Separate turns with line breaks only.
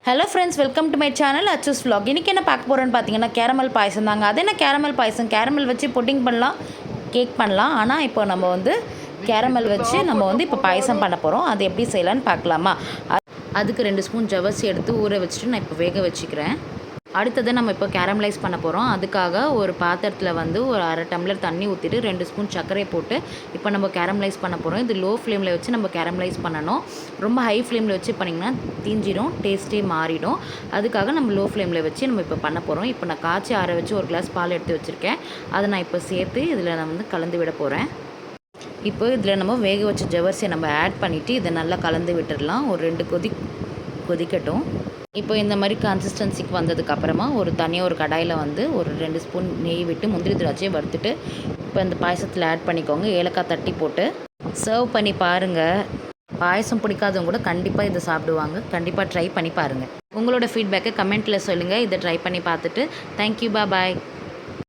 Hello friends, welcome to my channel அச்சூஸ் vlog. இன்றைக்கி என்ன பார்க்க போகிறோன்னு பார்த்தீங்கன்னா கேரமல் பாயசம் தாங்க. அது என்ன கேரமல் பாயசம்? கேரமல் வச்சு புட்டிங் பண்ணலாம், கேக் பண்ணலாம். ஆனால் இப்போ நம்ம வந்து கேரமல் வச்சு நம்ம வந்து இப்போ பாயசம் பண்ண போகிறோம். அது எப்படி செய்யலான்னு பார்க்கலாமா? அதுக்கு 2 ஸ்பூன் ஜவ்வரிசி எடுத்து ஊற வச்சுட்டு நான் இப்போ வேக வச்சுக்கிறேன். அடுத்தது நம்ம இப்போ கேரமலைஸ் பண்ண போகிறோம். அதுக்காக ஒரு பாத்திரத்தில் வந்து ஒரு அரை டம்ளர் தண்ணி ஊற்றிட்டு 2 ஸ்பூன் சர்க்கரை போட்டு இப்போ நம்ம கேரமலைஸ் பண்ண போகிறோம். இது லோ ஃப்ளேமில் வச்சு நம்ம கேரமலைஸ் பண்ணணும். ரொம்ப ஹை ஃப்ளேமில் வச்சு பண்ணிங்கன்னா தீஞ்சிடும், டேஸ்ட்டே மாறிடும். அதுக்காக நம்ம லோ ஃப்ளேமில் வச்சு நம்ம இப்போ பண்ண போகிறோம். இப்போ நான் காய்ச்சி ஆற வச்சு ஒரு கிளாஸ் பால் எடுத்து வச்சுருக்கேன். அதை நான் இப்போ சேர்த்து இதில் நான் வந்து கலந்து விட போகிறேன். இப்போ இதில் நம்ம வேக வச்ச ஜவ்வரிசியை நம்ம ஆட் பண்ணிவிட்டு இதை நல்லா கலந்து விட்டுடலாம். ஒரு 2 கொதிக்கட்டும். இப்போ இந்த மாதிரி கன்சிஸ்டன்சிக்கு வந்ததுக்கப்புறமா தனியாக ஒரு கடாயில் வந்து ஒரு 2 ஸ்பூன் நெய் விட்டு முந்திரி திராட்சையை வறுத்துட்டு இப்போ இந்த பாயசத்தில் ஆட் பண்ணிக்கோங்க. ஏலக்காய் தட்டி போட்டு சர்வ் பண்ணி பாருங்கள். பாயசம் பிடிக்காதவங்க கூட கண்டிப்பாக இதை சாப்பிடுவாங்க. கண்டிப்பாக ட்ரை பண்ணி பாருங்கள். உங்களோட ஃபீட்பேக்கை கமெண்ட்டில் சொல்லுங்கள். இதை ட்ரை பண்ணி பார்த்துட்டு. தேங்க்யூ, பாய்.